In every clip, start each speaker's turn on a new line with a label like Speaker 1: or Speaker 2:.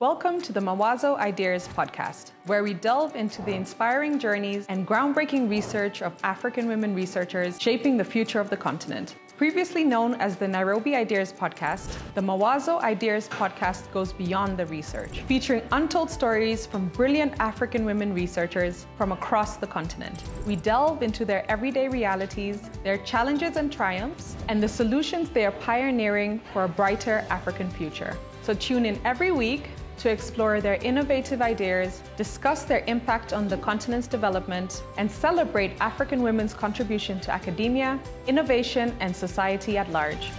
Speaker 1: Welcome to the Mawazo Ideas podcast, where we delve into the inspiring journeys and groundbreaking research of African women researchers shaping the future of the continent. Previously known as the Nairobi Ideas podcast, the Mawazo Ideas podcast goes beyond the research, featuring untold stories from brilliant African women researchers from across the continent. We delve into their everyday realities, their challenges and triumphs, and the solutions they are pioneering for a brighter African future. So tune in every week to explore their innovative ideas, discuss their impact on the continent's development, and celebrate African women's contribution to academia, innovation, and society at large.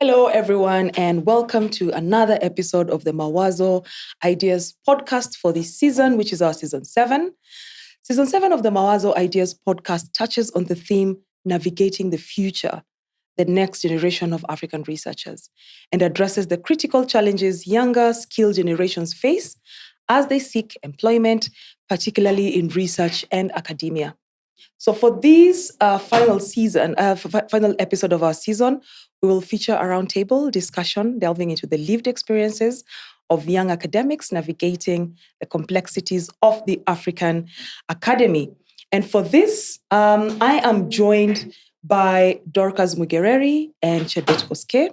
Speaker 2: Hello, everyone, and welcome to another episode of the Mawazo Ideas podcast for this season, which is our season 7. Season 7 of the Mawazo Ideas podcast touches on the theme Navigating the Future, the next generation of African researchers, and addresses the critical challenges younger, skilled generations face as they seek employment, particularly in research and academia. So for this final episode of our season, we will feature a roundtable discussion delving into the lived experiences of young academics navigating the complexities of the African academy. And for this, I am joined by Dorcas Mwigereri and Chebet Koske,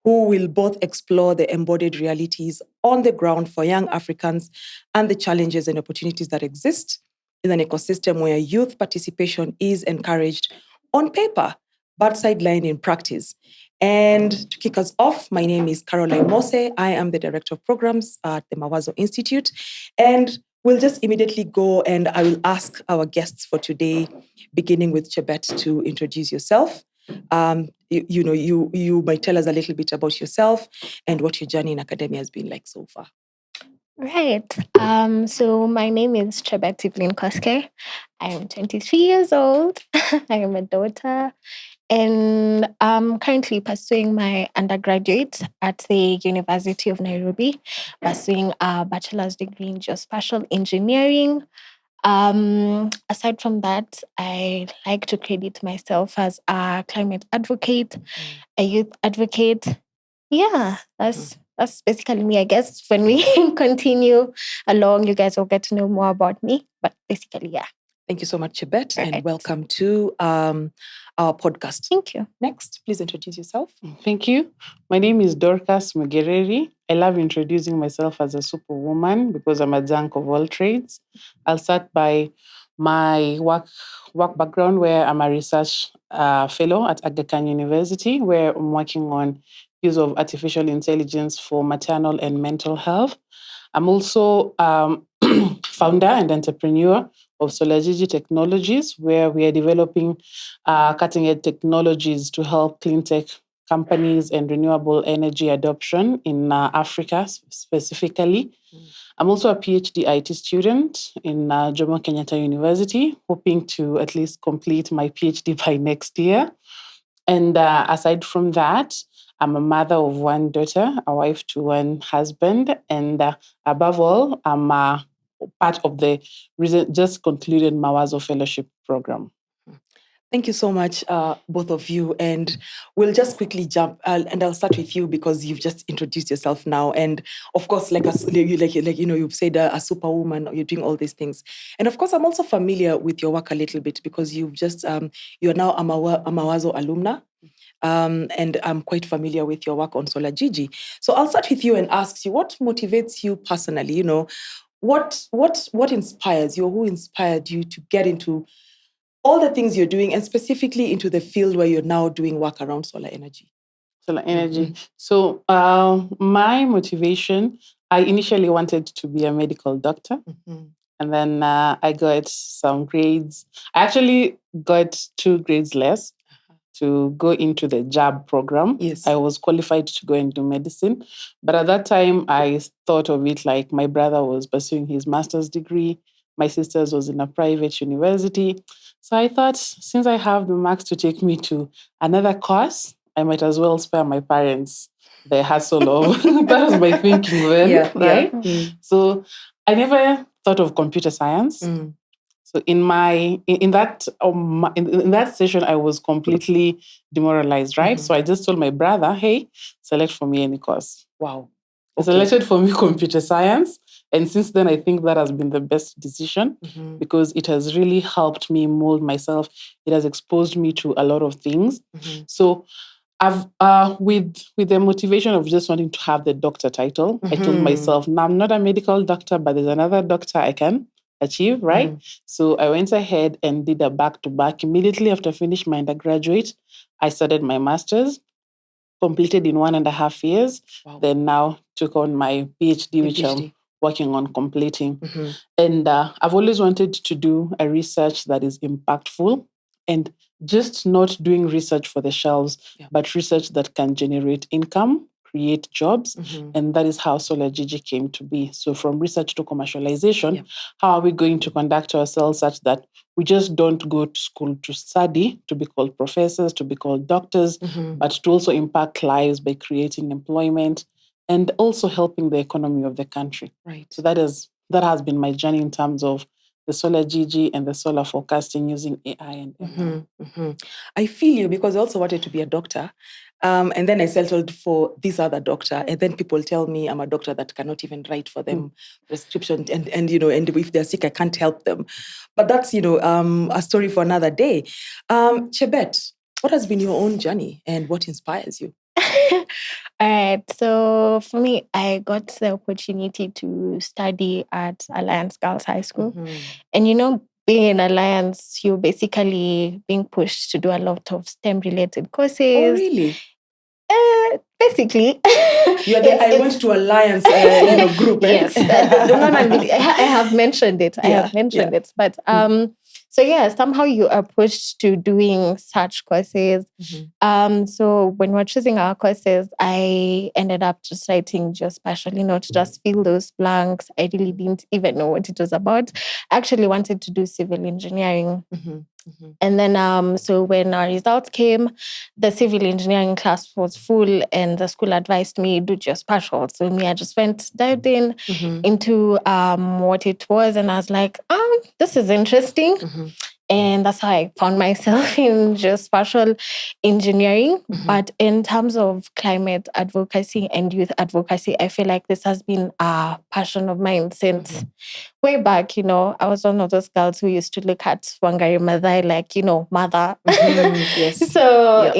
Speaker 2: who will both explore the embodied realities on the ground for young Africans and the challenges and opportunities that exist in an ecosystem where youth participation is encouraged on paper, but sidelined in practice. And to kick us off, my name is Caroline Mose. I am the Director of Programs at the Mawazo Institute. And we'll just immediately go and I will ask our guests for today, beginning with Chebet, to introduce yourself. You might tell us a little bit about yourself and what your journey in academia has been like so far.
Speaker 3: Right. So my name is Chebet and Koske. I am 23 years old. I am a daughter. And I'm currently pursuing my undergraduate at the University of Nairobi, pursuing a bachelor's degree in geospatial engineering. Aside from that, I like to credit myself as a climate advocate, a youth advocate. Yeah, that's basically me. I guess when we continue along, you guys will get to know more about me. But basically, yeah.
Speaker 2: Thank you so much, Chebet, and welcome to our podcast.
Speaker 3: Thank you.
Speaker 2: Next, please introduce yourself.
Speaker 4: Thank you. My name is Dorcas Mwigereri. I love introducing myself as a superwoman because I'm a junk of all trades. I'll start by my work background, where I'm a research fellow at Aga Khan University, where I'm working on use of artificial intelligence for maternal and mental health. I'm also founder and entrepreneur of Solajiji Technologies, where we are developing cutting-edge technologies to help clean tech companies and renewable energy adoption in Africa specifically. I'm also a PhD IT student in Jomo Kenyatta University, hoping to at least complete my PhD by next year. And aside from that, I'm a mother of one daughter, a wife to one husband, and above all, I'm part of the just concluded Mawazo Fellowship Program.
Speaker 2: Thank you so much, both of you. And we'll just quickly jump, and I'll start with you because you've just introduced yourself now. And of course, you've said a superwoman, you're doing all these things. And of course, I'm also familiar with your work a little bit because you've just, you're now a Mawazo alumna. And I'm quite familiar with your work on Solajiji. So I'll start with you and ask you, what motivates you personally? You know, what inspires you, or who inspired you to get into all the things you're doing, and specifically into the field where you're now doing work around solar energy?
Speaker 4: Solar energy. Mm-hmm. So my motivation, I initially wanted to be a medical doctor. Mm-hmm. And then I got some grades. I actually got 2 grades less to go into the JAB program.
Speaker 2: Yes.
Speaker 4: I was qualified to go and do medicine. But at that time, I thought of it like my brother was pursuing his master's degree. My sister's was in a private university. So I thought, since I have the marks to take me to another course, I might as well spare my parents the hassle of... That was my thinking then, right?
Speaker 2: Yeah.
Speaker 4: So I never thought of computer science. So in that session, I was completely demoralized, right? So I just told my brother, "Hey, select for me any course."
Speaker 2: Wow.
Speaker 4: He selected for me computer science, and since then, I think that has been the best decision because it has really helped me mold myself. It has exposed me to a lot of things. So I've with the motivation of just wanting to have the doctor title, I told myself, now I'm not a medical doctor, but there's another doctor I can achieve, right? So I went ahead and did a back-to-back. Immediately after I finished my undergraduate, I started my master's, completed in 1.5 years.
Speaker 2: Wow.
Speaker 4: Then now took on my PhD, which I'm working on completing. And I've always wanted to do a research that is impactful and just not doing research for the shelves, but research that can generate income, create jobs. And that is how Solar Gigi came to be. So from research to commercialization, how are we going to conduct ourselves such that we just don't go to school to study, to be called professors, to be called doctors, but to also impact lives by creating employment and also helping the economy of the country.
Speaker 2: Right.
Speaker 4: So that has been my journey in terms of the solar GG and the solar forecasting using AI and ML.
Speaker 2: I feel you because I also wanted to be a doctor. And then I settled for this other doctor. And then people tell me I'm a doctor that cannot even write for them prescription. And if they're sick, I can't help them. But that's, a story for another day. Chebet, what has been your own journey and what inspires you?
Speaker 3: All right. So for me, I got the opportunity to study at Alliance Girls High School. And being in Alliance, you're basically being pushed to do a lot of STEM-related courses.
Speaker 2: Oh, really?
Speaker 3: Basically.
Speaker 2: I went to Alliance group.
Speaker 3: Yes. I have mentioned it. It. But so somehow you are pushed to doing such courses. So when we're choosing our courses, I ended up just writing just partially, not just fill those blanks. I really didn't even know what it was about. I actually wanted to do civil engineering. And then, so when our results came, the civil engineering class was full and the school advised me do just partial. So I just dived in into what it was. And I was like, this is interesting. And that's how I found myself in just partial engineering. But in terms of climate advocacy and youth advocacy, I feel like this has been a passion of mine since way back. I was one of those girls who used to look at Wangari Maathai like, mother.
Speaker 2: Yes.
Speaker 3: So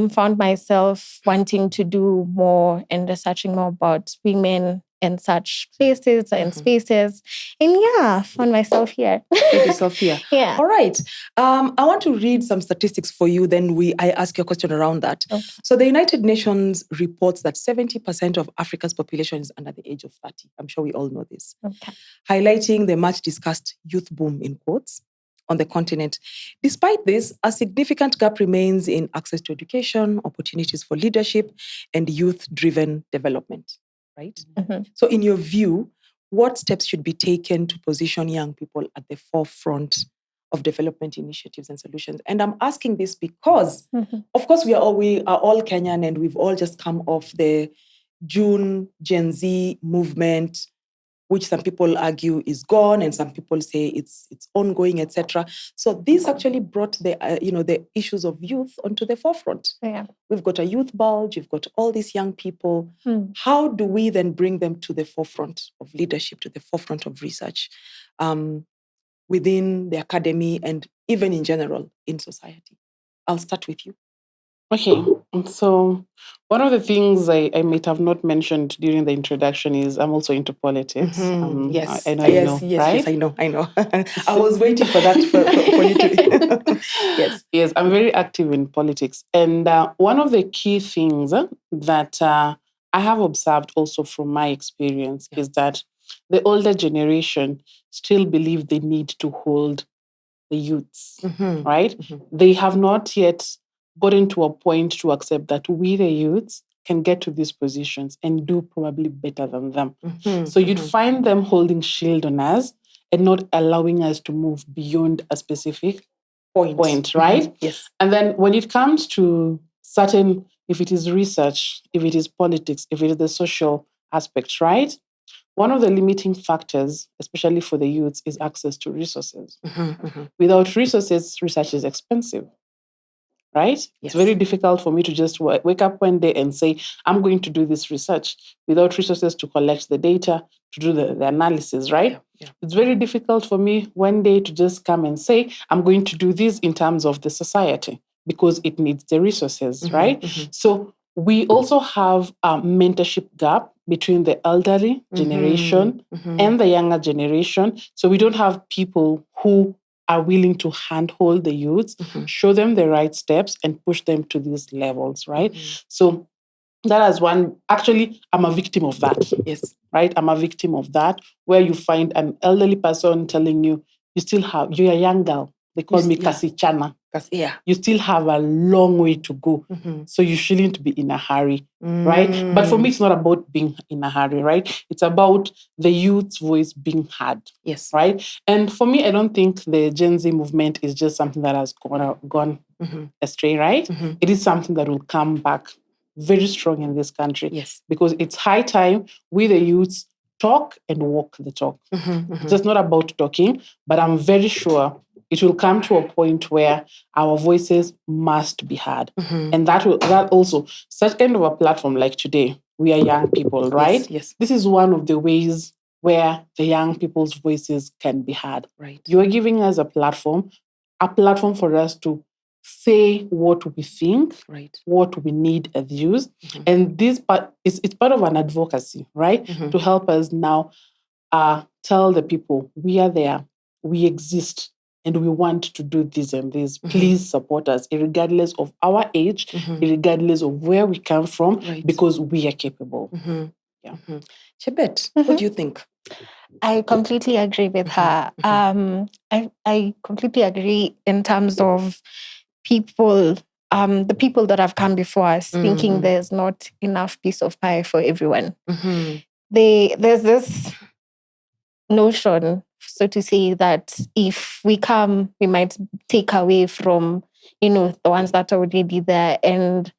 Speaker 3: found myself wanting to do more and researching more about women in such places and spaces. And found myself here.
Speaker 2: Found yourself here.
Speaker 3: Yeah.
Speaker 2: All right. I want to read some statistics for you. Then I ask you a question around that. Okay. So the United Nations reports that 70% of Africa's population is under the age of 30. I'm sure we all know this.
Speaker 3: Okay.
Speaker 2: Highlighting the much discussed youth boom in quotes on the continent. Despite this, a significant gap remains in access to education, opportunities for leadership, and youth-driven development. Right? So in your view, what steps should be taken to position young people at the forefront of development initiatives and solutions? And I'm asking this because, of course, we are all Kenyan and we've all just come off the June Gen Z movement, which some people argue is gone, and some people say it's ongoing, etc. So this actually brought the issues of youth onto the forefront.
Speaker 3: Yeah.
Speaker 2: We've got a youth bulge, we've got all these young people. How do we then bring them to the forefront of leadership, to the forefront of research within the academy and even in general in society? I'll start with you.
Speaker 4: Okay, so one of the things I might have not mentioned during the introduction is I'm also into politics.
Speaker 2: Yes,
Speaker 4: I know,
Speaker 2: yes,
Speaker 4: right?
Speaker 2: Yes, I know. I was waiting for that for you to.
Speaker 4: Yes, I'm very active in politics. And one of the key things that I have observed also from my experience is that the older generation still believe they need to hold the youths, right? They have not yet gotten to a point to accept that we, the youths, can get to these positions and do probably better than them. So you'd find them holding shield on us and not allowing us to move beyond a specific point, right?
Speaker 2: Yes.
Speaker 4: And then when it comes to certain, if it is research, if it is politics, if it is the social aspects, right? One of the limiting factors, especially for the youths, is access to resources. Without resources, research is expensive, right?
Speaker 2: Yes.
Speaker 4: It's very difficult for me to just wake up one day and say, I'm going to do this research without resources to collect the data, to do the analysis, right?
Speaker 2: Yeah.
Speaker 4: It's very difficult for me one day to just come and say, I'm going to do this in terms of the society because it needs the resources, right? So we also have a mentorship gap between the elderly generation and the younger generation. So we don't have people who are willing to handhold the youths, show them the right steps, and push them to these levels, right? So that is one. Actually, I'm a victim of that.
Speaker 2: Yes.
Speaker 4: Right? I'm a victim of that, where you find an elderly person telling you, you're a young girl. They call me Kasichana.
Speaker 2: Yeah.
Speaker 4: You still have a long way to go. So you shouldn't be in a hurry, right? But for me, it's not about being in a hurry, right? It's about the youth's voice being heard.
Speaker 2: Yes.
Speaker 4: Right? And for me, I don't think the Gen Z movement is just something that has gone astray, right? It is something that will come back very strong in this country.
Speaker 2: Yes.
Speaker 4: Because it's high time we, the youths, talk and walk the talk. It's just not about talking, but I'm very sure it will come to a point where our voices must be heard. And that also, such kind of a platform like today, we are young people, right?
Speaker 2: Yes.
Speaker 4: This is one of the ways where the young people's voices can be heard.
Speaker 2: Right.
Speaker 4: You are giving us a platform for us to say what we think,
Speaker 2: right,
Speaker 4: what we need as youth. And this part it's part of an advocacy, right? To help us now tell the people we are there, we exist, and we want to do this and this. Please support us, regardless of our age, regardless of where we come from, because we are capable. Yeah.
Speaker 2: Chebet, what do you think?
Speaker 3: I completely agree with her. I completely agree in terms of people, the people that have come before us, thinking there's not enough piece of pie for everyone. There's this notion, so to say, that if we come, we might take away from, the ones that are already there. And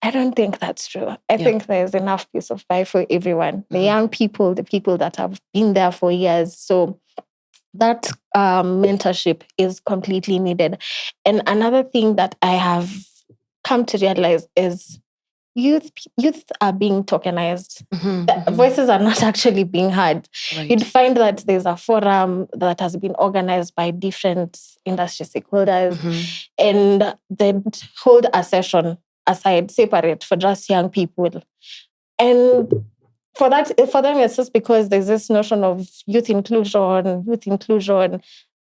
Speaker 3: I don't think that's true. I think there's enough piece of pie for everyone. The young people, the people that have been there for years. So that mentorship is completely needed. And another thing that I have come to realize is youth are being tokenized. Voices are not actually being heard. You'd find that there's a forum that has been organized by different industry stakeholders, and they'd hold a session aside, separate, for just young people. And for them, it's just because there's this notion of youth inclusion,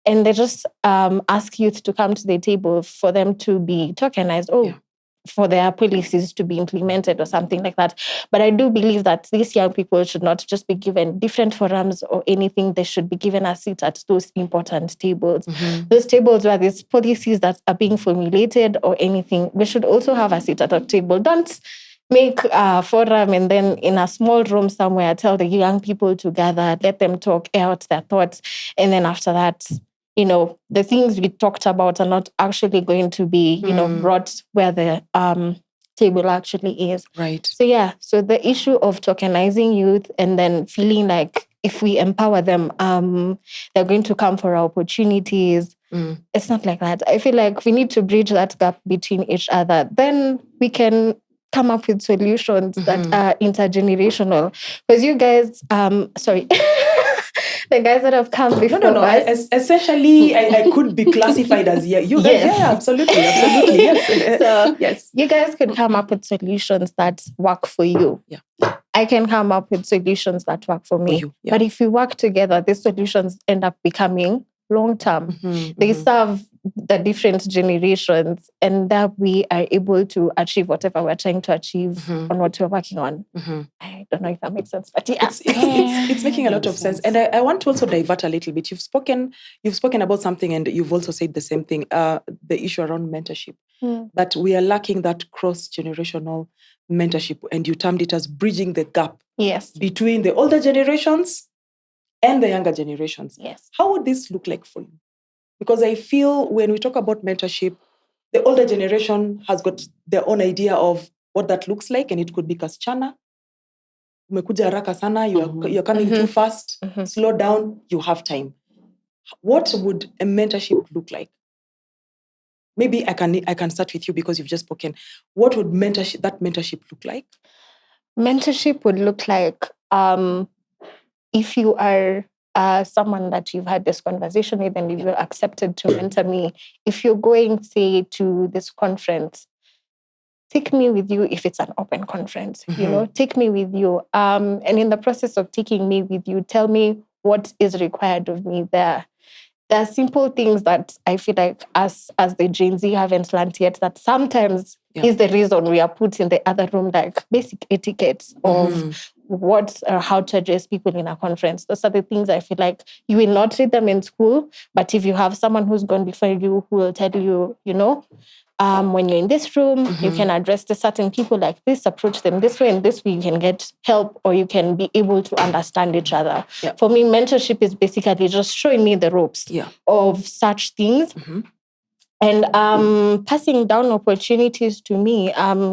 Speaker 3: and they just ask youth to come to the table for them to be tokenized. For their policies to be implemented or something like that. But I do believe that these young people should not just be given different forums or anything. They should be given a seat at those important tables. Those tables where there's policies that are being formulated or anything, we should also have a seat at a table. Don't make a forum and then in a small room somewhere, tell the young people to gather, let them talk, air out their thoughts. And then after that, the things we talked about are not actually going to be, brought where the table actually is.
Speaker 2: Right.
Speaker 3: So the issue of tokenizing youth and then feeling like if we empower them, they're going to come for our opportunities. It's not like that. I feel like we need to bridge that gap between each other. Then we can come up with solutions that are intergenerational. Because you guys, the guys that have come before us.
Speaker 2: Essentially, I could be classified as you guys.
Speaker 3: Yes.
Speaker 2: Yeah, absolutely, yes.
Speaker 3: So
Speaker 2: yes,
Speaker 3: you guys could come up with solutions that work for you.
Speaker 2: Yeah.
Speaker 3: I can come up with solutions that work for me. But if we work together, these solutions end up becoming long-term. They serve the different generations, and that we are able to achieve whatever we're trying to achieve on what we're working on. I don't know if that makes sense, but yeah.
Speaker 2: It's making a lot of sense. And I want to also divert a little bit. You've spoken about something, and you've also said the same thing, the issue around mentorship, that we are lacking that cross-generational mentorship, and you termed it as bridging the gap between the older generations and the younger generations.
Speaker 3: Yes.
Speaker 2: How would this look like for you? Because I feel when we talk about mentorship, the older generation has got their own idea of what that looks like, and it could be kasichana. umekuja haraka sana, you're coming too fast, slow down, you have time. What would a mentorship look like? Maybe I can start with you because you've just spoken. What would that mentorship look like?
Speaker 3: Mentorship would look like if you are someone that you've had this conversation with and you've accepted to mentor me, if you're going, say, to this conference, take me with you if it's an open conference, take me with you. And in the process of taking me with you, tell me what is required of me there. There are simple things that I feel like as the Gen Z haven't learned yet, that sometimes is the reason we are put in the other room, like basic etiquette of what or how to address people in a conference. Those are the things I feel like you will not read them in school, but if you have someone who's gone before you who will tell you, when you're in this room, you can address the certain people like this, approach them this way, and this way you can get help or you can be able to understand each other. Yeah. For me, mentorship is basically just showing me the ropes of such things and passing down opportunities to me,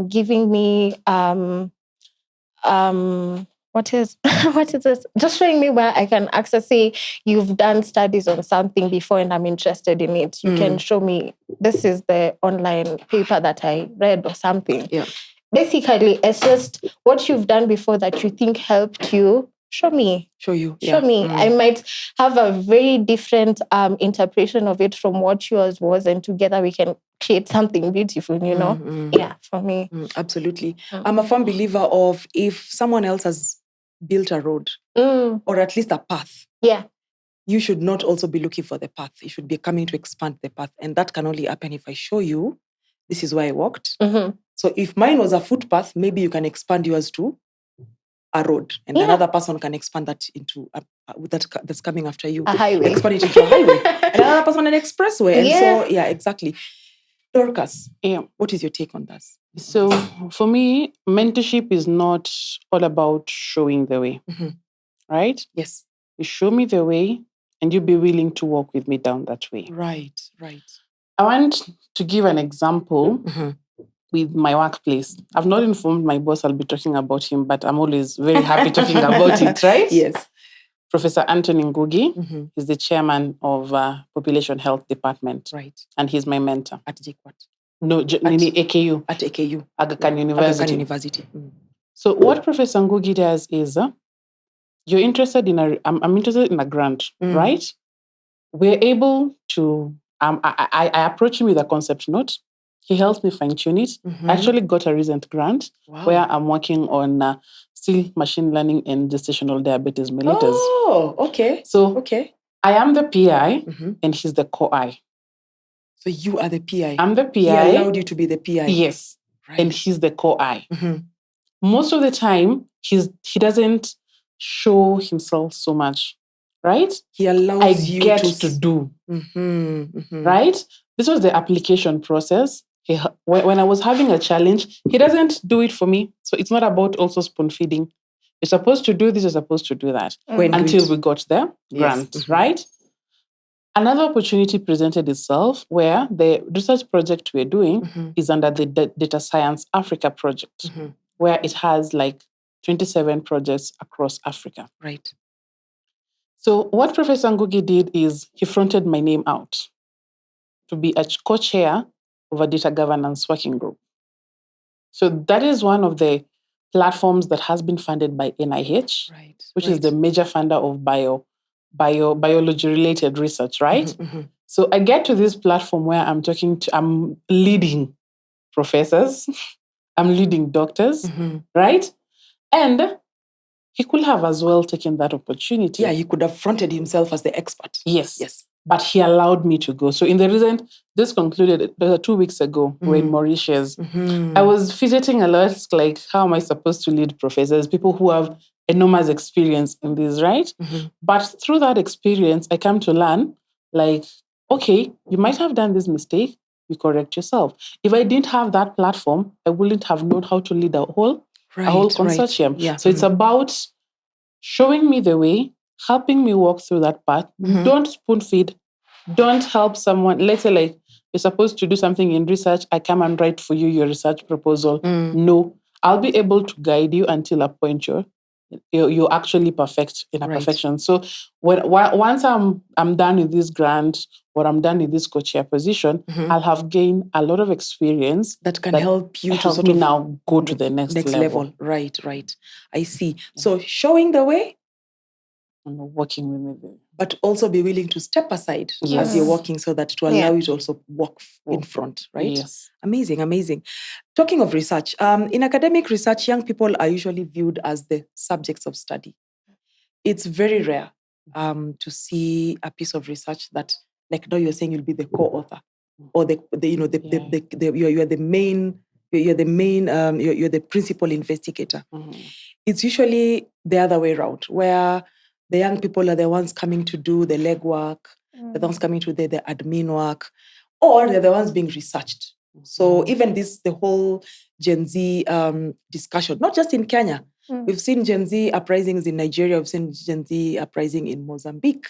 Speaker 3: giving me what is this? Just showing me where I can access. Say you've done studies on something before and I'm interested in it. You can show me this is the online paper that I read or something. Yeah. Basically, it's just what you've done before that you think helped you. Show me. Show me. I might have a very different interpretation of it from what yours was, and together we can create something beautiful, Yeah, for me.
Speaker 2: Absolutely. I'm a firm believer of if someone else has built a road or at least a path, you should not also be looking for the path. You should be coming to expand the path. And that can only happen if I show you, this is where I walked. So if mine was a footpath, maybe you can expand yours to a road, and another person can expand that into that's coming after you.
Speaker 3: A highway.
Speaker 2: Expand it into a highway. And another person an expressway. And so, exactly. Dorcas, what is your take on that?
Speaker 4: So for me, mentorship is not all about showing the way, right?
Speaker 2: Yes.
Speaker 4: You show me the way and you be willing to walk with me down that way.
Speaker 2: Right.
Speaker 4: I want to give an example with my workplace. I've not informed my boss I'll be talking about him, but I'm always very happy talking about it, right?
Speaker 2: Yes.
Speaker 4: Professor Anthony Ngugi is the chairman of Population Health Department.
Speaker 2: Right.
Speaker 4: And he's my mentor.
Speaker 2: At JKUAT?
Speaker 4: No, AKU.
Speaker 2: At AKU.
Speaker 4: Aga Khan University.
Speaker 2: Aga Khan University.
Speaker 4: So what Professor Ngugi does is, you're interested in I'm interested in a grant, right? We're able to, I approach him with a concept note. He helps me fine-tune it. I actually got a recent grant where I'm working on still machine learning and gestational diabetes mellitus.
Speaker 2: Oh, okay.
Speaker 4: So I am the PI and he's the co-I.
Speaker 2: So you are the PI.
Speaker 4: I'm the PI.
Speaker 2: He allowed you to be the PI.
Speaker 4: Yes. Right. And he's the co-I. Most of the time, he doesn't show himself so much, right?
Speaker 2: He allows you
Speaker 4: to do. Right? This was the application process. When I was having a challenge, he doesn't do it for me. So it's not about also spoon feeding. You're supposed to do this, you're supposed to do that. Until we got the grant, right? Another opportunity presented itself where the research project we're doing is under the Data Science Africa project, where it has like 27 projects across Africa.
Speaker 2: Right.
Speaker 4: So what Professor Ngugi did is he fronted my name out to be a co-chair of a data governance working group. So that is one of the platforms that has been funded by NIH, which is the major funder of biology-related research, right? So I get to this platform where I'm leading professors, I'm leading doctors, right? And he could have as well taken that opportunity.
Speaker 2: Yeah, he could have fronted himself as the expert.
Speaker 4: Yes. But he allowed me to go. So in the recent, this concluded 2 weeks ago, we're in Mauritius. I was fidgeting a lot, like, how am I supposed to lead professors, people who have enormous experience in this, right? But through that experience, I come to learn, like, okay, you might have done this mistake, you correct yourself. If I didn't have that platform, I wouldn't have known how to lead a whole consortium. Right. Yeah. So it's about showing me the way, helping me walk through that path. Don't spoon feed. Don't help someone. Let's say, like, you're supposed to do something in research. I come and write for you your research proposal. No, I'll be able to guide you until a point you're you actually perfect in a
Speaker 2: Right.
Speaker 4: perfection. So once I'm done with this grant or I'm done with this co-chair position, I'll have gained a lot of experience
Speaker 2: that can help you to
Speaker 4: help
Speaker 2: sort
Speaker 4: me
Speaker 2: of
Speaker 4: now go to the next level.
Speaker 2: Right. I see. So showing the way
Speaker 4: and working with me,
Speaker 2: but also be willing to step aside
Speaker 4: Yes.
Speaker 2: as you're walking so that to allow you to also walk in front, right?
Speaker 4: Yes.
Speaker 2: Amazing. Talking of research, in academic research, young people are usually viewed as the subjects of study. It's very rare to see a piece of research that, like now you're saying you'll be the co-author or you're the main, you're the principal investigator. It's usually the other way around, where the young people are the ones coming to do the legwork, they're the ones coming to do the admin work, or they're the ones being researched. So even the whole Gen Z discussion, not just in Kenya, we've seen Gen Z uprisings in Nigeria, we've seen Gen Z uprising in Mozambique,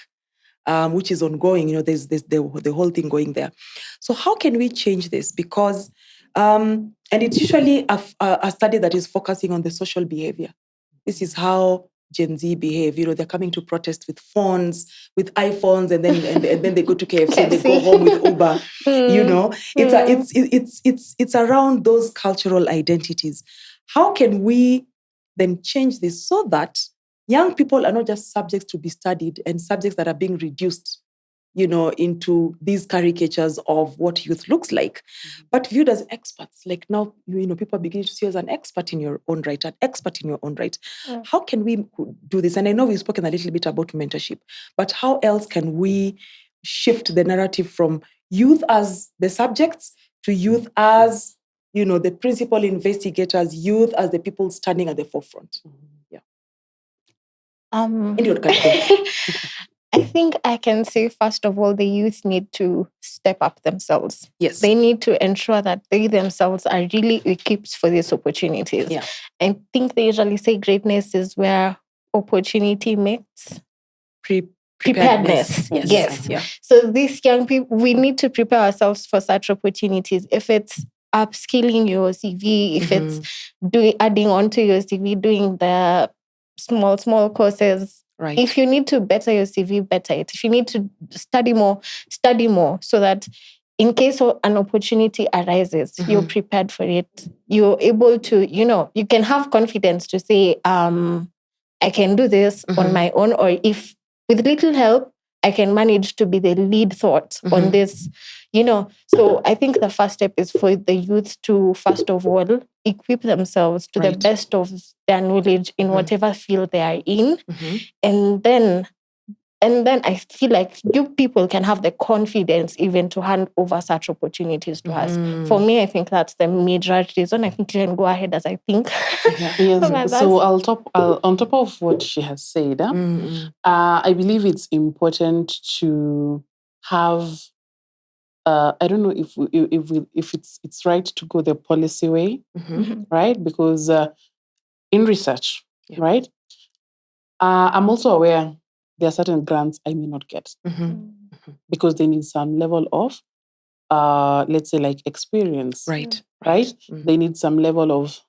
Speaker 2: which is ongoing. There's the whole thing going there. So how can we change this? Because, and it's usually a study that is focusing on the social behavior. This is how Gen Z behave. They're coming to protest with phones, with iPhones, and then they go to KFC and they go home with Uber. It's around those cultural identities. How can we then change this so that young people are not just subjects to be studied and subjects that are being reduced, into these caricatures of what youth looks like, but viewed as experts. Like now, people are beginning to see you as an expert in your own right, How can we do this? And I know we've spoken a little bit about mentorship, but how else can we shift the narrative from youth as the subjects to youth as, the principal investigators, youth as the people standing at the forefront?
Speaker 3: I think I can say, first of all, the youth need to step up themselves.
Speaker 2: Yes.
Speaker 3: They need to ensure that they themselves are really equipped for these opportunities.
Speaker 2: Yeah.
Speaker 3: I think they usually say greatness is where opportunity meets preparedness. Yes.
Speaker 2: Yeah.
Speaker 3: So these young people, we need to prepare ourselves for such opportunities. If it's upskilling your CV, if it's adding on to your CV, doing the small courses.
Speaker 2: Right.
Speaker 3: If you need to better your CV, better it. If you need to study more, so that in case an opportunity arises, you're prepared for it. You're able to, you can have confidence to say, I can do this on my own, or if with little help, I can manage to be the lead thought on this, So I think the first step is for the youth to, first of all, equip themselves to the best of their knowledge in whatever field they are in. And then I feel like you people can have the confidence even to hand over such opportunities to us. For me, I think that's the major reason. I think you can go ahead as I think.
Speaker 4: Yes. So on top of what she has said, I believe it's important to have. I don't know if it's right to go the policy way, right? Because in research, right, I'm also aware there are certain grants I may not get because they need some level of, let's say, like experience,
Speaker 2: right?
Speaker 4: They need some level of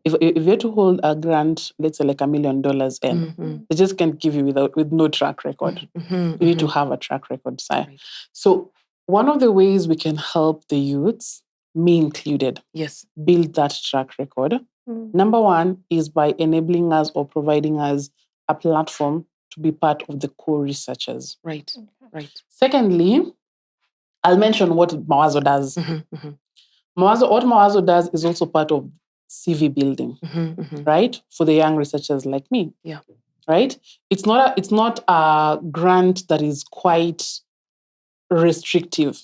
Speaker 4: if you're to hold a grant, let's say like $1 million, and they just can't give you with no track record. You need to have a track record, sir. Right. So one of the ways we can help the youths, me included, build that track record. Number one is by enabling us or providing us a platform to be part of the core researchers.
Speaker 2: Right.
Speaker 4: Secondly, I'll mention what Mawazo does. What Mawazo does is also part of CV building, right? For the young researchers like me.
Speaker 2: Yeah.
Speaker 4: Right? It's not a grant that is quite restrictive.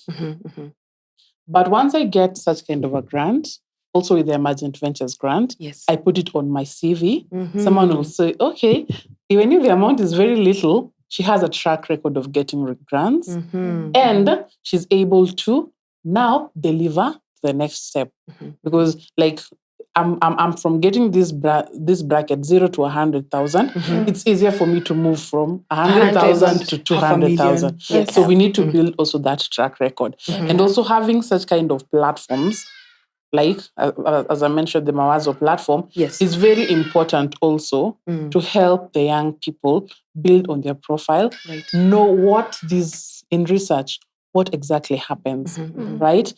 Speaker 4: But once I get such kind of a grant, also with the Emergent Ventures grant, I put it on my CV. Someone will say, okay, even if the amount is very little, she has a track record of getting grants, and she's able to now deliver the next step. Because like I'm from getting this bracket 0 to 100,000. It's easier for me to move from 100,000 to 200,000. So we need to build also that track record, and also having such kind of platforms like as I mentioned, the Mawazo platform,
Speaker 2: Yes.
Speaker 4: is very important also to help the young people build on their profile,
Speaker 2: Right.
Speaker 4: know what this in research, what exactly happens, right?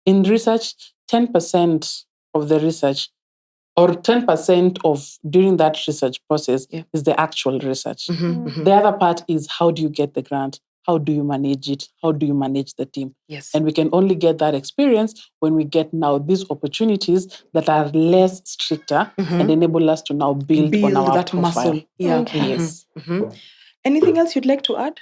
Speaker 4: In research, 10% of the research or 10% of during that research process is the actual research. The other part is how do you get the grant? How do you manage it? How do you manage the team?
Speaker 2: Yes.
Speaker 4: And we can only get that experience when we get now these opportunities that are less stricter and enable us to now build on our
Speaker 2: that
Speaker 4: profile.
Speaker 2: muscle. Yeah.
Speaker 3: Okay.
Speaker 4: Yes.
Speaker 2: Anything else you'd like to add?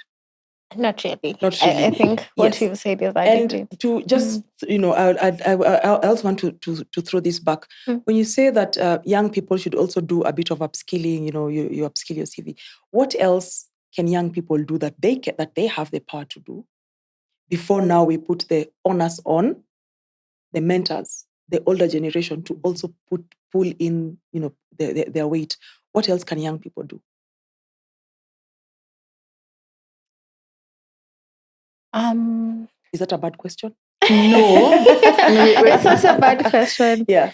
Speaker 3: Not really.
Speaker 2: Not really.
Speaker 3: I think what
Speaker 2: Yes.
Speaker 3: you've said is
Speaker 2: And
Speaker 3: adequate.
Speaker 2: to just, I also want to throw this back. When you say that young people should also do a bit of upskilling, you upskill your CV. What else can young people do that they have the power to do? Before now, we put the onus on the mentors, the older generation, to also pull in, their weight. What else can young people do? Is that a bad question?
Speaker 4: No.
Speaker 3: It's not a bad question.
Speaker 2: Yeah.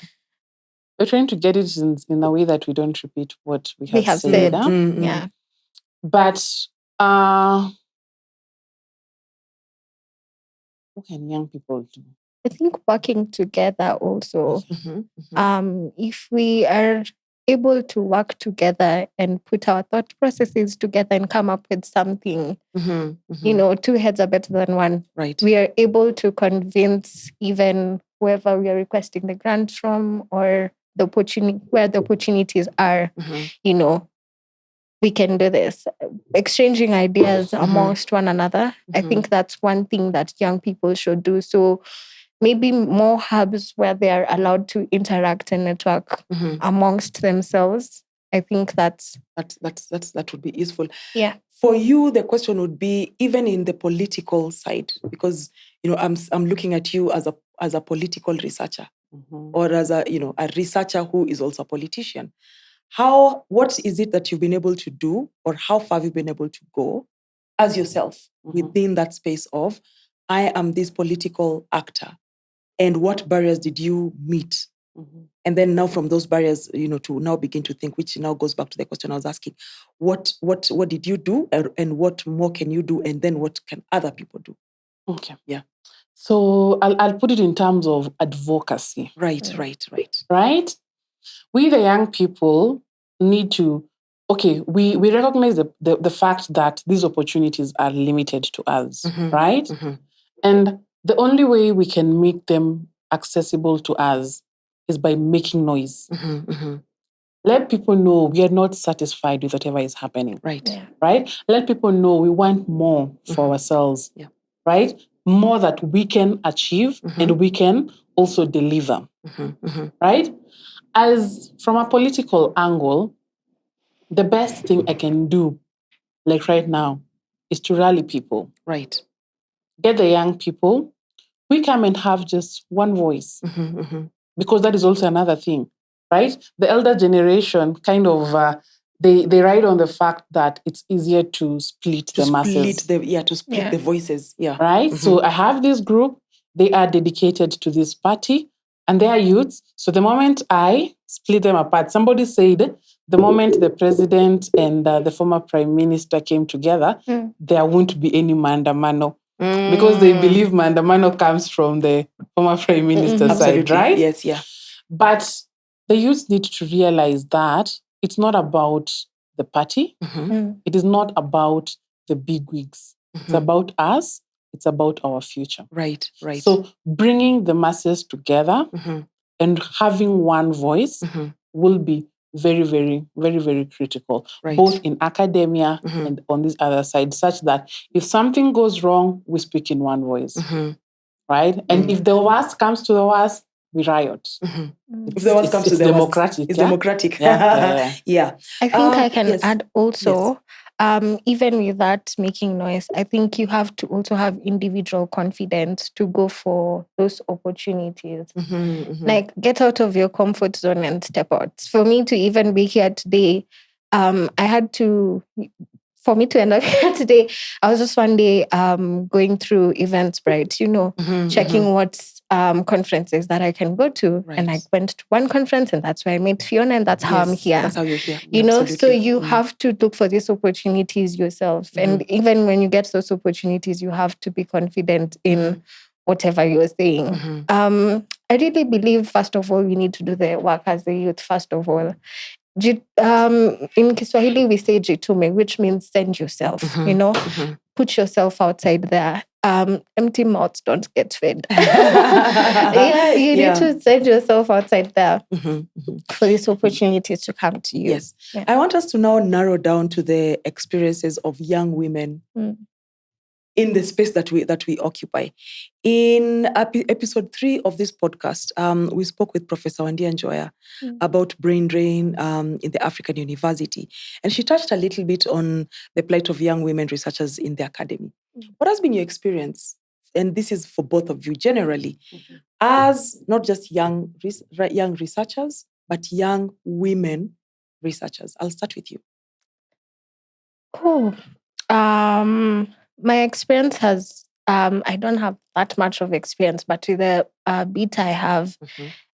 Speaker 4: We're trying to get it in a way that we don't repeat what we have
Speaker 3: said.
Speaker 4: Huh?
Speaker 3: Yeah.
Speaker 4: But what can young people do?
Speaker 3: I think working together also. If we are able to work together and put our thought processes together and come up with something, two heads are better than one.
Speaker 2: Right.
Speaker 3: We are able to convince even whoever we are requesting the grant from or the opportunity where the opportunities are, we can do this. Exchanging ideas amongst one another. I think that's one thing that young people should do. So maybe more hubs where they are allowed to interact and network amongst themselves. I think that
Speaker 2: would be useful.
Speaker 3: Yeah.
Speaker 2: For you, the question would be even in the political side, because I'm looking at you as a political researcher, or as a researcher who is also a politician. What is it that you've been able to do, or how far have you been able to go as yourself within that space of, I am this political actor, and what barriers did you meet? And then now from those barriers, to now begin to think, which now goes back to the question I was asking, what did you do, and what more can you do, and then what can other people do?
Speaker 4: Okay.
Speaker 2: Yeah.
Speaker 4: So I'll put it in terms of advocacy.
Speaker 2: Right.
Speaker 4: Right? We, the young people, need to, we recognize the fact that these opportunities are limited to us, right? And the only way we can make them accessible to us is by making noise. Let people know we are not satisfied with whatever is happening.
Speaker 2: Right.
Speaker 3: Yeah.
Speaker 4: Right? Let people know we want more for ourselves.
Speaker 2: Yeah.
Speaker 4: Right? More that we can achieve and we can also deliver. Right? As from a political angle, the best thing I can do, like right now, is to rally people.
Speaker 2: Right.
Speaker 4: Get the young people. We come and have just one voice. Because that is also another thing, right? The elder generation kind of, they ride on the fact that it's easier to split the masses.
Speaker 2: To split the voices. Yeah.
Speaker 4: Right? So I have this group, they are dedicated to this party and they are youths. So the moment I split them apart, somebody said the moment the president and the former prime minister came together, there won't be any mandamano. Because they believe mandamano comes from the former prime minister's side, right?
Speaker 2: Yes, yeah.
Speaker 4: But the youth need to realize that it's not about the party. It is not about the big wigs. It's about us. It's about our future.
Speaker 2: Right.
Speaker 4: So bringing the masses together and having one voice will be very, very, very, very critical, both in academia and on this other side, such that if something goes wrong, we speak in one voice, right? And if the worst comes to the worst, we riot.
Speaker 2: If the worst comes to the
Speaker 4: democratic.
Speaker 2: Worst, it's democratic.
Speaker 4: Yeah.
Speaker 3: I think I can add also, even with that making noise, I think you have to also have individual confidence to go for those opportunities. Like get out of your comfort zone and step out. For me to even be here today, for me to end up here today, I was just one day going through Eventbrite, checking what's conferences that I can go to.
Speaker 2: Right.
Speaker 3: And I went to one conference, and that's where I met Fiona, and that's how I'm here.
Speaker 2: That's how you're here.
Speaker 3: You know, so
Speaker 2: Absolutely.
Speaker 3: you have to look for these opportunities yourself. And even when you get those opportunities, you have to be confident in whatever you're saying. I really believe, first of all, we need to do the work as a youth, first of all. In Kiswahili, we say jitume, which means send yourself, you know, put yourself outside there. Empty mouths don't get fed. You need to send yourself outside there for these opportunities to come to you.
Speaker 2: Yes. I want us to now narrow down to the experiences of young women in the space that we occupy. In episode 3 of this podcast, we spoke with Professor Wandia Njoya about brain drain in the African University. And she touched a little bit on the plight of young women researchers in the academy. What has been your experience? And this is for both of you generally, as not just young researchers, but young women researchers. I'll start with you.
Speaker 3: My experience has, I don't have that much of experience, but with the bit I have,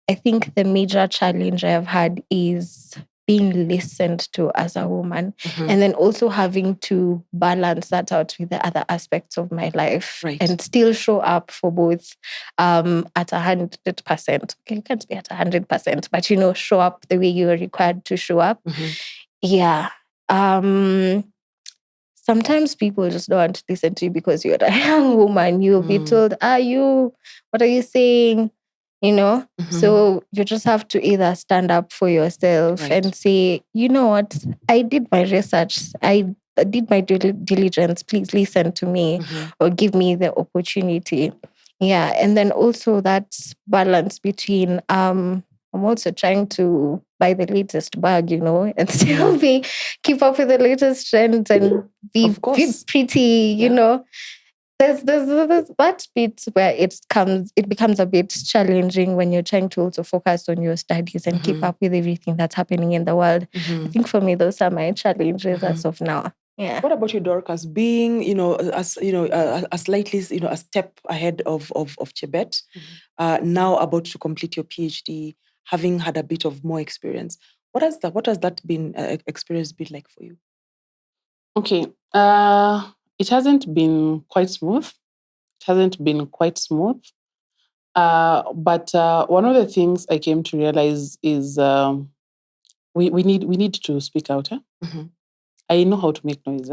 Speaker 3: I think the major challenge I have had is being listened to as a woman, and then also having to balance that out with the other aspects of my life, and still show up for both at 100%. Okay, you can't be at 100%, but, you know, show up the way you are required to show up. Yeah. Sometimes people just don't want to listen to you because you're a young woman. You'll be told, what are you saying? You know? So you just have to either stand up for yourself and say, you know what? I did my research. I did my due diligence. Please listen to me or give me the opportunity. Yeah. And then also that balance between, I'm also trying to buy the latest bag, you know, and still keep up with the latest trends and be pretty, you know. There's that bit where it becomes a bit challenging when you're trying to also focus on your studies and keep up with everything that's happening in the world. I think for me, those are my challenges as of now. Yeah.
Speaker 2: What about you, Dorcas? Being, you know, a slightly, you know, a step ahead of Chebet, now about to complete your PhD, having had a bit of more experience. What has that been experience been like for you?
Speaker 4: Okay. It hasn't been quite smooth. But one of the things I came to realize is we need to speak out. I know how to make noise.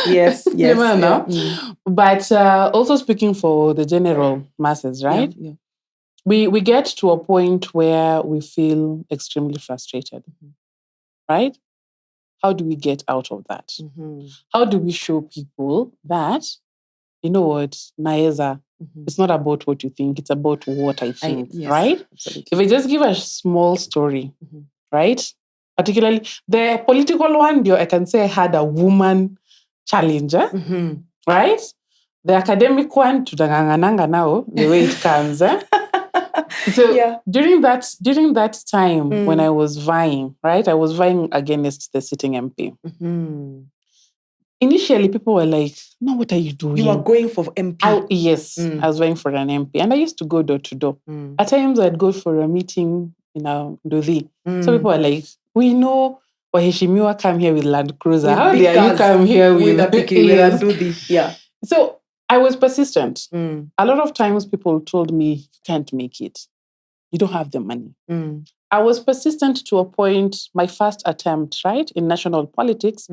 Speaker 2: Yes.
Speaker 4: But also speaking for the general masses, right?
Speaker 2: Yeah.
Speaker 4: We get to a point where we feel extremely frustrated, right? How do we get out of that? How do we show people that, you know what, Naeza, it's not about what you think, it's about what I think, right? Absolutely. If I just give a small story, right? Particularly the political one, I can say I had a woman challenger, right? The academic one, tutangangananga now, the way it comes. So during that time when I was vying, right? I was vying against the sitting MP. Initially, people were like, "No, what are you doing?
Speaker 2: You were going for MP."
Speaker 4: Yes, I was vying for an MP, and I used to go door to door. At times, I'd go for a meeting in Ndudhi. So people were like, "We know waheshimiwa come here with Land Cruiser.
Speaker 2: With
Speaker 4: How dare you come here with
Speaker 2: a Piki, with a Ndudhi?" Yeah.
Speaker 4: So I was persistent. A lot of times, people told me, "You can't make it. You don't have the money." I was persistent to a point. My first attempt, right, in national politics,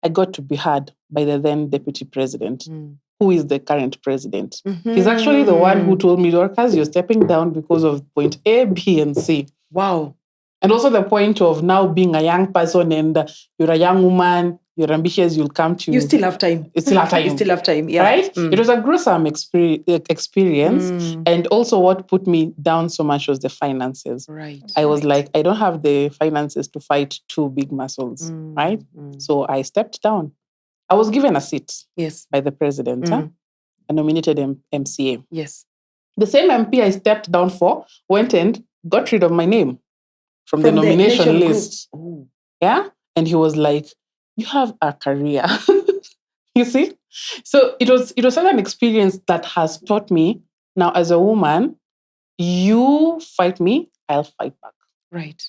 Speaker 4: I got to be heard by the then deputy president, who is the current president. He's actually the one who told me, "Dorcas, you're stepping down because of point A, B, and C."
Speaker 2: Wow.
Speaker 4: And also the point of now being a young person and you're a young woman, you're ambitious, you'll come to...
Speaker 2: You still have time.
Speaker 4: You still have time.
Speaker 2: You still have time, yeah.
Speaker 4: Right? It was a gruesome experience. And also what put me down so much was the finances.
Speaker 2: Right.
Speaker 4: I was like, I don't have the finances to fight two big muscles, right? So I stepped down. I was given a seat by the president, a nominated MCA.
Speaker 2: Yes.
Speaker 4: The same MP I stepped down for went and got rid of my name from the nomination list. Yeah? And he was like, "You have a career. You see? So it was such an experience that has taught me now as a woman, you fight me, I'll fight back.
Speaker 2: Right.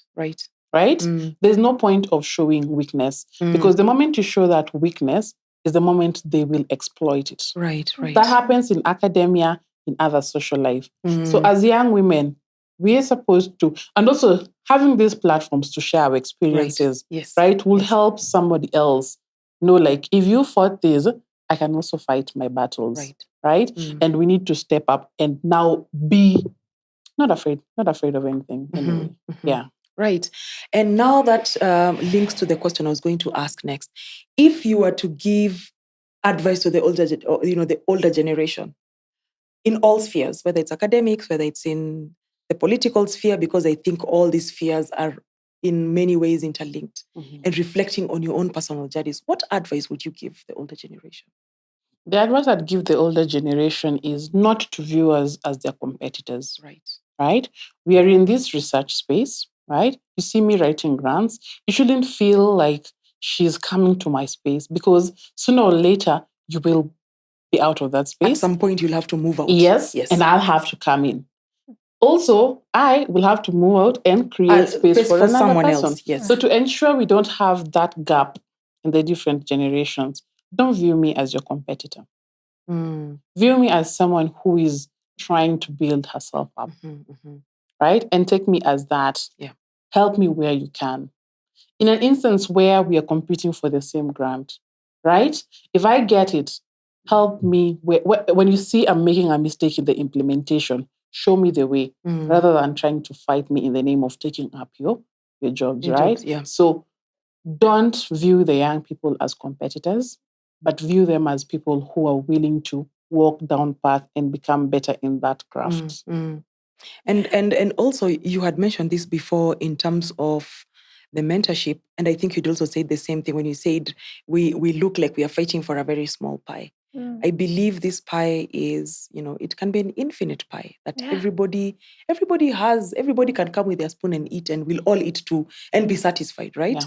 Speaker 4: Right? There's no point of showing weakness because the moment you show that weakness is the moment they will exploit it.
Speaker 2: Right.
Speaker 4: That happens in academia, in other social life. So as young women, we are supposed to, and also having these platforms to share our experiences, right, will help somebody else know, like, if you fought this, I can also fight my battles, right? And we need to step up and now be not afraid of anything anyway. Yeah.
Speaker 2: Right. And now that links to the question I was going to ask next. If you were to give advice to the older generation in all spheres, whether it's academics, whether it's in the political sphere, because I think all these spheres are in many ways interlinked, and reflecting on your own personal journeys, what advice would you give the older generation?
Speaker 4: The advice I'd give the older generation is not to view us as their competitors. Right? We are in this research space, right? You see me writing grants. You shouldn't feel like she's coming to my space because sooner or later you will be out of that space.
Speaker 2: At some point you'll have to move out.
Speaker 4: Yes. And I'll have to come in. Also, I will have to move out and create space for another
Speaker 2: someone
Speaker 4: person.
Speaker 2: else. Yes.
Speaker 4: So to ensure we don't have that gap in the different generations, don't view me as your competitor. View me as someone who is trying to build herself up, right? And take me as that. Help me where you can. In an instance where we are competing for the same grant, right? If I get it, help me. When you see I'm making a mistake in the implementation, show me the way rather than trying to fight me in the name of taking up your jobs, right? So don't view the young people as competitors, but view them as people who are willing to walk down path and become better in that craft.
Speaker 2: And also you had mentioned this before in terms of the mentorship, and I think you'd also say the same thing when you said we look like we are fighting for a very small pie. I believe this pie is, it can be an infinite pie that everybody can come with their spoon and eat, and we'll all eat too and be satisfied, right?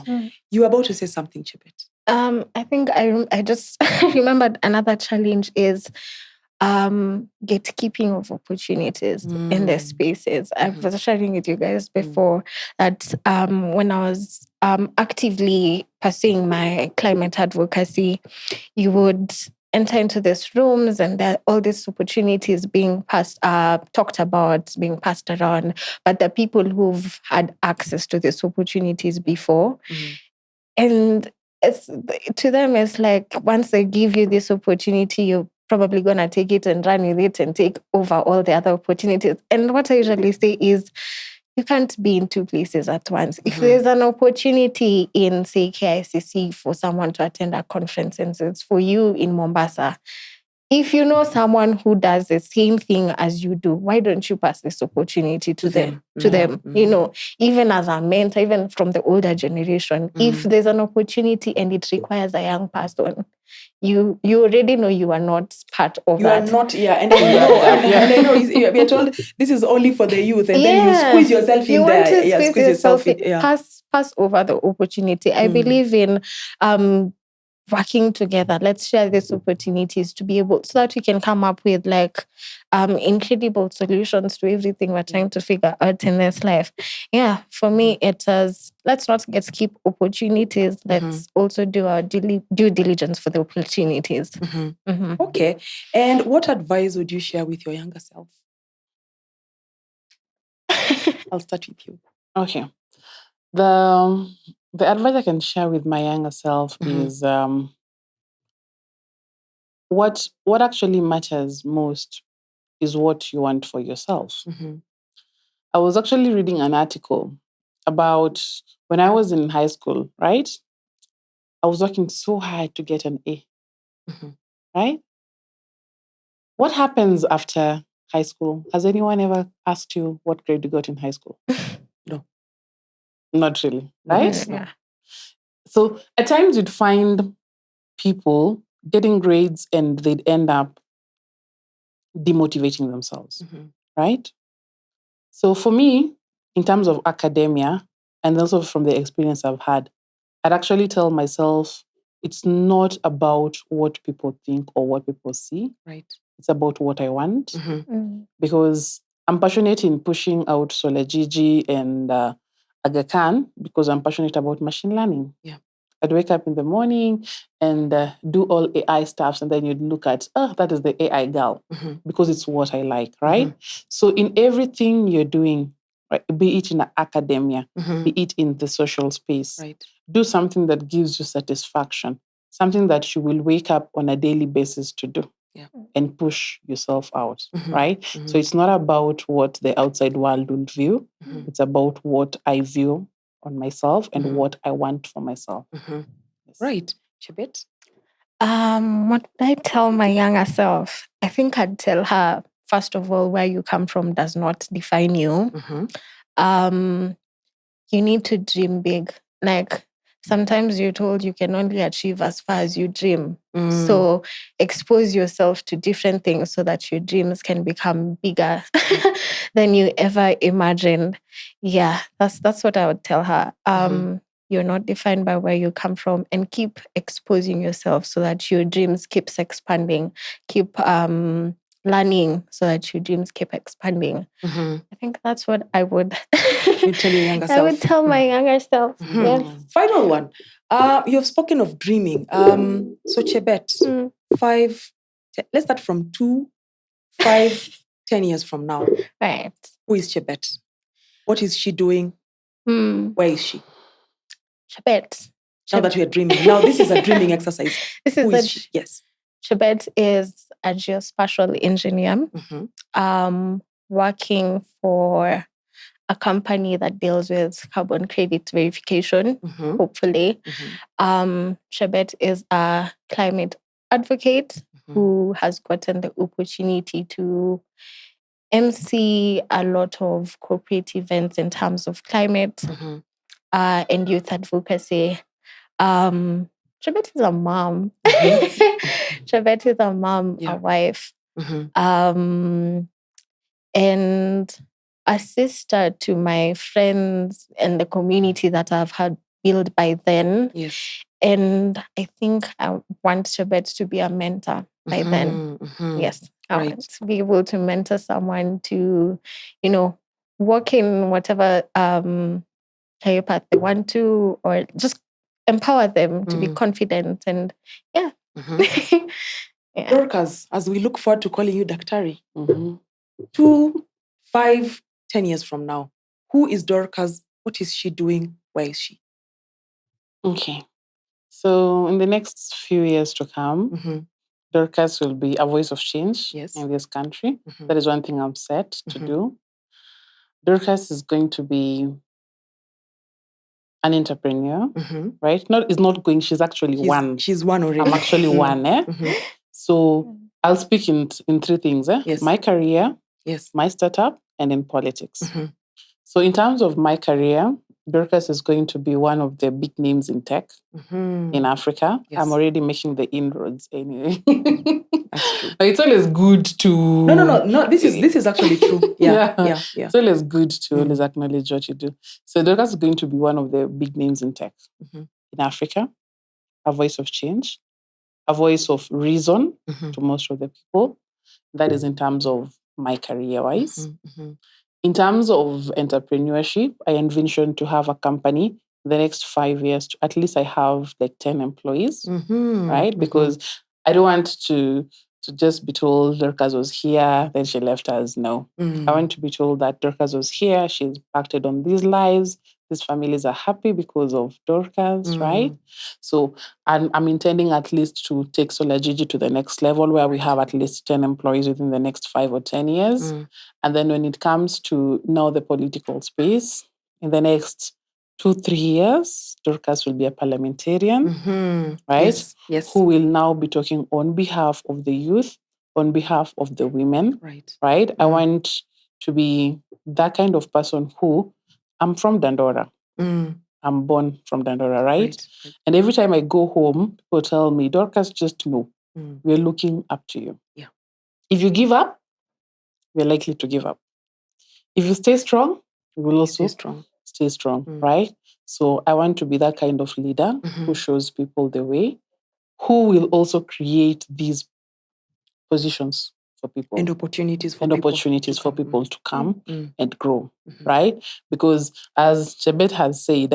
Speaker 2: You were about to say something, Chebet.
Speaker 3: I think I just remembered another challenge is gatekeeping of opportunities in their spaces. I was sharing with you guys before that when I was actively pursuing my climate advocacy, you would enter into these rooms and there are all these opportunities being talked about, being passed around, but the people who've had access to these opportunities before. And to them, it's like once they give you this opportunity, you're probably going to take it and run with it and take over all the other opportunities. And what I usually say is, you can't be in two places at once. If there's an opportunity in, say, KICC for someone to attend a conference and it's for you in Mombasa, if you know someone who does the same thing as you do, why don't you pass this opportunity to them? Even as a mentor, even from the older generation, if there's an opportunity and it requires a young person, you already know you are not part of that.
Speaker 2: You are not, and I know we are told this is only for the youth, and then you squeeze yourself in there.
Speaker 3: You want to squeeze yourself in. Pass over the opportunity. I believe in working together. Let's share these opportunities to be able, so that we can come up with incredible solutions to everything we're trying to figure out in this life. Yeah, for me, it is, let's not keep opportunities. Let's also do our due diligence for the opportunities.
Speaker 2: Okay. And what advice would you share with your younger self? I'll start with you.
Speaker 4: Okay. The advice I can share with my younger self is what actually matters most is what you want for yourself. I was actually reading an article about when I was in high school, right? I was working so hard to get an A, right? What happens after high school? Has anyone ever asked you what grade you got in high school?
Speaker 2: No.
Speaker 4: Not really, right?
Speaker 3: Yeah.
Speaker 4: So at times you'd find people getting grades and they'd end up demotivating themselves, right? So for me, in terms of academia, and also from the experience I've had, I'd actually tell myself, it's not about what people think or what people see.
Speaker 2: Right.
Speaker 4: It's about what I want.
Speaker 3: Mm.
Speaker 4: Because I'm passionate in pushing out Solajiji and Aga Khan because I'm passionate about machine learning.
Speaker 2: Yeah.
Speaker 4: I'd wake up in the morning and do all AI stuff, and then you'd look at, that is the AI girl, because it's what I like, right? So in everything you're doing, right, be it in academia, be it in the social space,
Speaker 2: Right.
Speaker 4: do something that gives you satisfaction, something that you will wake up on a daily basis to do.
Speaker 2: Yeah.
Speaker 4: And push yourself out, right? So it's not about what the outside world will view. It's about what I view on myself and what I want for myself. Yes.
Speaker 2: Right. Chebet?
Speaker 3: What would I tell my younger self? I think I'd tell her, first of all, where you come from does not define you. You need to dream big. Like, sometimes you're told you can only achieve as far as you dream. So expose yourself to different things so that your dreams can become bigger than you ever imagined. Yeah, that's what I would tell her. You're not defined by where you come from, and keep exposing yourself so that your dreams keeps expanding. Keep learning so that your dreams keep expanding. I think that's what I would
Speaker 2: You tell your younger
Speaker 3: I
Speaker 2: self.
Speaker 3: would tell my younger self. Yes.
Speaker 2: Final one. You've spoken of dreaming. So Chebet, 5, let's start from 2, 5, 10 years from now.
Speaker 3: Right.
Speaker 2: Who is Chebet? What is she doing? Where is she?
Speaker 3: Chebet.
Speaker 2: Now that we are dreaming. Now this is a dreaming exercise. Who is she? Yes.
Speaker 3: Chebet is a geospatial engineer working for a company that deals with carbon credit verification, hopefully. Chebet is a climate advocate who has gotten the opportunity to MC a lot of corporate events in terms of climate and youth advocacy. Chebet is a mom. Chebet is a mom, a wife, and a sister to my friends and the community that I've had built by then.
Speaker 2: Yes.
Speaker 3: And I think I want Chebet to be a mentor by then. Yes. I want to be able to mentor someone to, work in whatever career path they want to, or just empower them to be confident. And yeah.
Speaker 2: Dorcas, as we look forward to calling you Daktari, 2, 5, 10 years from now, who is Dorcas? What is she doing? Where is she?
Speaker 4: Okay. So in the next few years to come, Dorcas will be a voice of change in this country. That is one thing I'm set to do. Dorcas is going to be an entrepreneur, right? She's actually one.
Speaker 2: She's one already.
Speaker 4: I'm actually one. So I'll speak in 3 things.
Speaker 2: Yes.
Speaker 4: My career, my startup, and in politics. So in terms of my career, Dorcas is going to be one of the big names in tech in Africa. Yes. I'm already making the inroads anyway. That's true. It's always good to...
Speaker 2: No. This is actually true. Yeah.
Speaker 4: It's always good to always acknowledge what you do. So Dorcas is going to be one of the big names in tech in Africa, a voice of change, a voice of reason to most of the people. That is in terms of my career-wise. In terms of entrepreneurship, I envision to have a company the next 5 years. At least I have like 10 employees, right? Because I don't want to just be told Dorcas was here, then she left us. No. I want to be told that Dorcas was here, she's impacted on these lives, these families are happy because of Dorcas, right? So I'm intending at least to take Solajiji to the next level where we have at least 10 employees within the next 5 or 10 years. And then when it comes to now the political space, in the next 2-3 years, Dorcas will be a parliamentarian, right?
Speaker 2: Yes.
Speaker 4: Who will now be talking on behalf of the youth, on behalf of the women, right? I want to be that kind of person who... I'm from Dandora. I'm born from Dandora, right? And every time I go home, people tell me, Dorcas, just know, we're looking up to you.
Speaker 2: Yeah.
Speaker 4: If you give up, we're likely to give up. If you stay strong, we will also stay strong, right? So I want to be that kind of leader who shows people the way who will also create these positions for people
Speaker 2: and opportunities for
Speaker 4: and
Speaker 2: people
Speaker 4: opportunities
Speaker 2: to
Speaker 4: for
Speaker 2: come.
Speaker 4: people to come
Speaker 2: Mm.
Speaker 4: and grow,
Speaker 2: Mhm.
Speaker 4: right? Because as Chebet has said,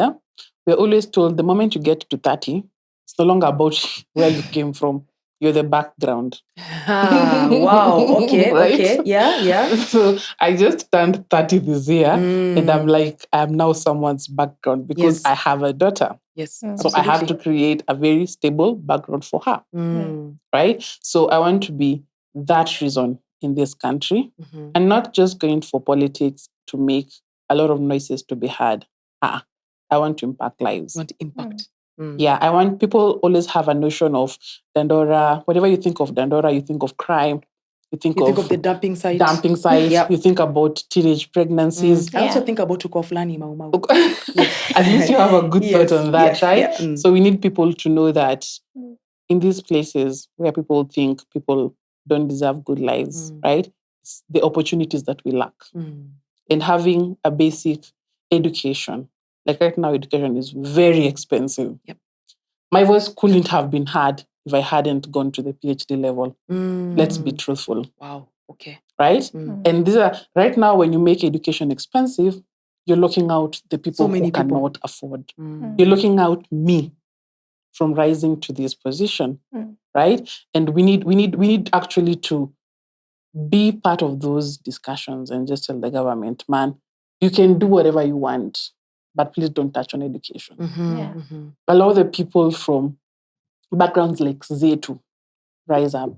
Speaker 4: we're always told the moment you get to 30, it's no longer about where you came from. You're the background.
Speaker 2: Wow. Okay.
Speaker 4: Right?
Speaker 2: Okay. Yeah.
Speaker 4: So I just turned 30 this year, and I'm
Speaker 2: Mm.
Speaker 4: like, I'm now someone's background because
Speaker 2: Yes.
Speaker 4: I have a daughter.
Speaker 2: Yes.
Speaker 4: So I have to
Speaker 2: Absolutely.
Speaker 4: create a very stable background for her,
Speaker 2: Mm.
Speaker 4: right? So I want to be that reason in this country,
Speaker 2: Mhm.
Speaker 4: and not just going for politics to make a lot of noises to be heard. I want to impact lives.
Speaker 2: You want impact. Mm.
Speaker 4: Yeah, I want people always have a notion of Dandora. Whatever you think of Dandora, you think of crime, you think of
Speaker 2: the dumping site.
Speaker 4: Yep. You think about teenage pregnancies.
Speaker 2: I also think about Ukoflani Mau Mau. Yes.
Speaker 4: At least you have a good thought on that,
Speaker 2: yes,
Speaker 4: right?
Speaker 2: yeah. Mm.
Speaker 4: So we need people to know that in these places where people think people don't deserve good lives, right? It's the opportunities that we lack. And having a basic education. Like right now, education is very expensive.
Speaker 2: Yep.
Speaker 4: My voice couldn't have been heard if I hadn't gone to the PhD level. Let's be truthful.
Speaker 2: Wow. Okay.
Speaker 4: Right? And these are right now when you make education expensive, you're looking out the people who cannot afford. You're looking out me from rising to this position. Right? And we need actually to be part of those discussions and just tell the government, man, you can do whatever you want, but please don't touch on education. Allow the people from backgrounds like Z to rise up.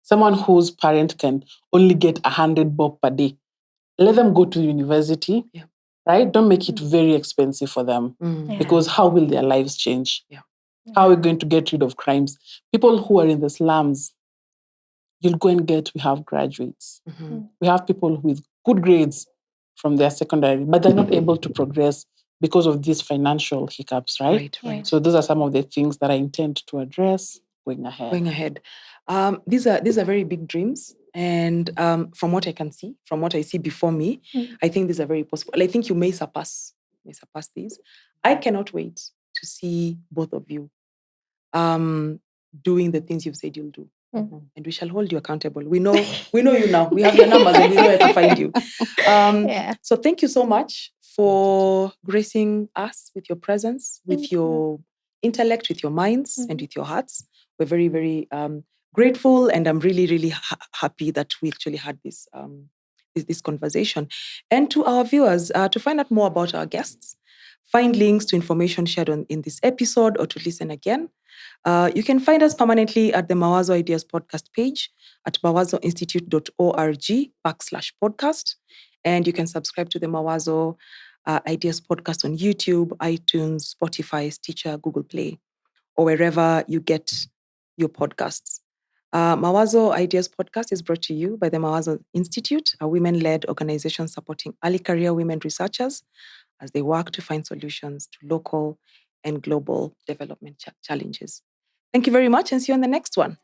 Speaker 4: Someone whose parent can only get 100 bob per day, let them go to university, right? Don't make it very expensive for them because how will their lives change? How are we going to get rid of crimes? People who are in the slums, you'll go and we have graduates. We have people with good grades from their secondary, but they're not able to progress because of these financial hiccups, right? So those are some of the things that I intend to address going ahead.
Speaker 2: These are very big dreams. And from what I can see, from what I see before me, I think these are very possible. I think you may surpass these. I cannot wait to see both of you doing the things you've said you'll do. And we shall hold you accountable. We know you now. We have your numbers and we know where to find you. So thank you so much for gracing us with your presence, with your intellect, with your minds, and with your hearts. We're very, very grateful, and I'm really, really happy that we actually had this conversation. And to our viewers, to find out more about our guests, find links to information shared in this episode, or to listen again, you can find us permanently at the Mawazo Ideas podcast page at mawazoinstitute.org/podcast. And you can subscribe to the Mawazo Ideas podcast on YouTube, iTunes, Spotify, Stitcher, Google Play, or wherever you get your podcasts. Mawazo Ideas podcast is brought to you by the Mawazo Institute, a women-led organization supporting early career women researchers as they work to find solutions to local and global development challenges. Thank you very much, and see you on the next one.